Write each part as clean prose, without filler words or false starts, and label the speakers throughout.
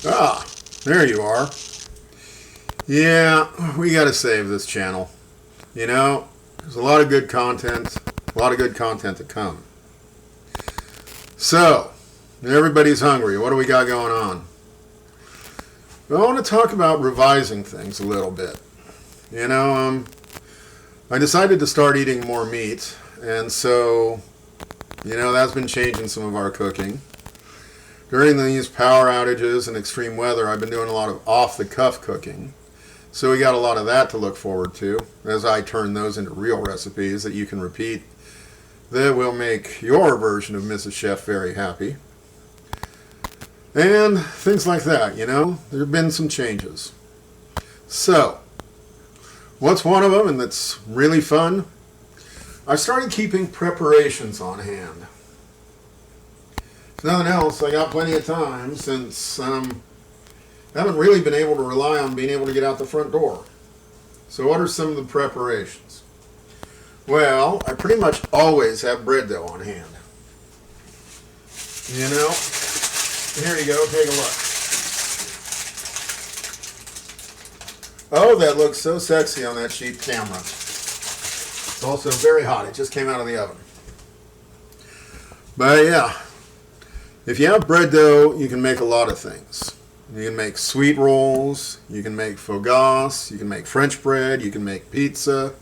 Speaker 1: Ah, there you are. Yeah, we gotta save this channel. You know, there's a lot of good content, to come. So, everybody's hungry. What do we got going on? Well, I want to talk about revising things a little bit. You know, I decided to start eating more meat, and so, that's been changing some of our cooking. During these power outages and extreme weather, I've been doing a lot of off-the-cuff cooking. So we got a lot of that to look forward to as I turn those into real recipes that you can repeat that will make your version of Mrs. Chef very happy. And things like that, There have been some changes. So, what's one of them and that's really fun? I started keeping preparations on hand. If nothing else, I got plenty of time since I haven't really been able to rely on being able to get out the front door. So what are some of the preparations? Well, I pretty much always have bread dough on hand. Here you go, take a look. Oh, that looks so sexy on that cheap camera. It's also very hot. It just came out of the oven. But yeah, if you have bread dough, you can make a lot of things. You can make sweet rolls, you can make focaccia, you can make French bread, you can make pizza.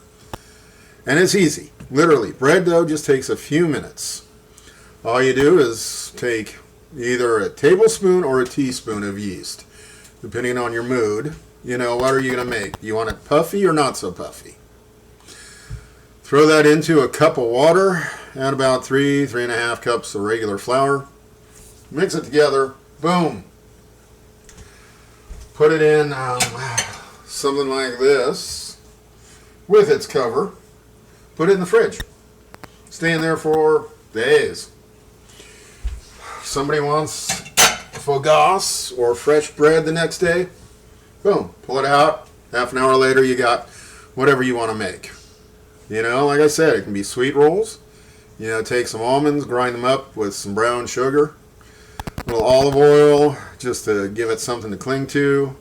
Speaker 1: And it's easy. Literally, bread dough just takes a few minutes. All you do is take either a tablespoon or a teaspoon of yeast, depending on your mood. What are you going to make? You want it puffy or not so puffy? Throw that into a cup of water, add about 3.5 cups of regular flour. Mix it together, boom. Put it in something like this with its cover. Put it in the fridge. Stay in there for days. Somebody wants focaccia or fresh bread the next day, boom, pull it out. Half an hour later, you got whatever you want to make. Like I said, it can be sweet rolls. Take some almonds, grind them up with some brown sugar. A little olive oil, just to give it something to cling to.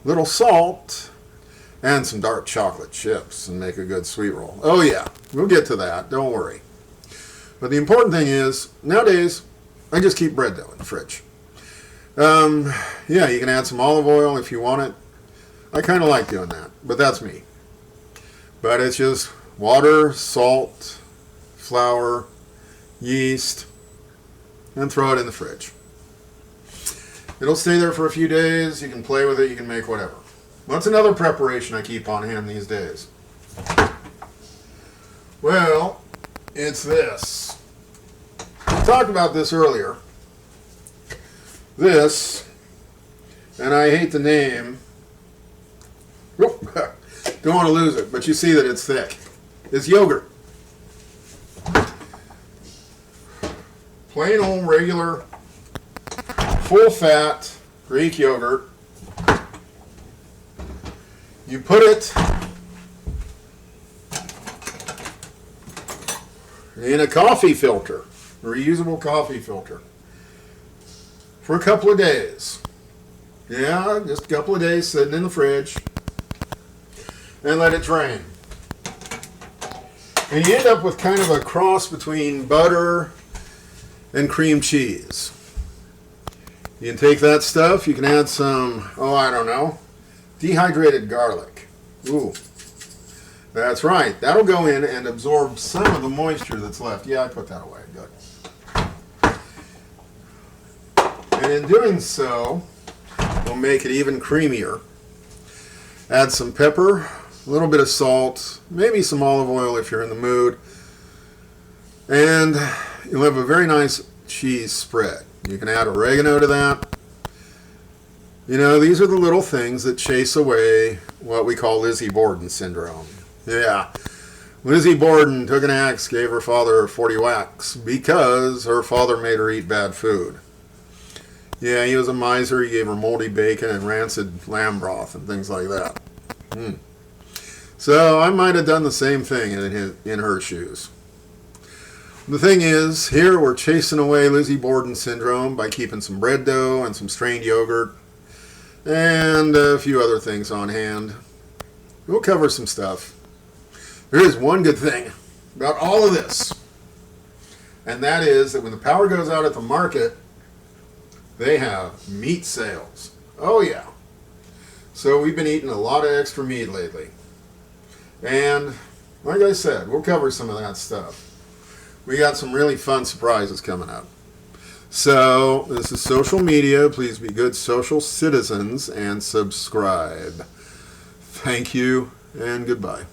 Speaker 1: Little salt, and some dark chocolate chips, and make a good sweet roll. Oh yeah, we'll get to that, don't worry. But the important thing is, nowadays, I just keep bread dough in the fridge. Yeah, you can add some olive oil if you want it. I kind of like doing that, but that's me. But it's just water, salt, flour, yeast, and throw it in the fridge. It'll stay there for a few days. You can play with it. You can make whatever. What's another preparation I keep on hand these days? Well, it's this. We talked about this earlier. This, and I hate the name. Don't want to lose it, but you see that it's thick. It's yogurt. Plain old regular full fat Greek yogurt. You put it in a coffee filter, a reusable coffee filter, for a couple of days. Yeah, just a couple of days sitting in the fridge, and let it drain. And you end up with kind of a cross between butter and cream cheese. You can take that stuff, you can add some, I don't know, dehydrated garlic. Ooh, that's right. That'll go in and absorb some of the moisture that's left. Yeah, I put that away. Good. And in doing so, we'll make it even creamier. Add some pepper, a little bit of salt, maybe some olive oil if you're in the mood. And you'll have a very nice cheese spread. You can add oregano to that. These are the little things that chase away what we call Lizzie Borden syndrome. Yeah, Lizzie Borden took an axe, gave her father 40 whacks because her father made her eat bad food. Yeah, he was a miser. He gave her moldy bacon and rancid lamb broth and things like that. So I might have done the same thing in her shoes. The thing is, here we're chasing away Lizzie Borden syndrome by keeping some bread dough and some strained yogurt and a few other things on hand. We'll cover some stuff. There is one good thing about all of this, and that is that when the power goes out at the market, they have meat sales. Oh yeah. So we've been eating a lot of extra meat lately. And like I said, we'll cover some of that stuff. We got some really fun surprises coming up. So this is social media. Please be good social citizens and subscribe. Thank you and goodbye.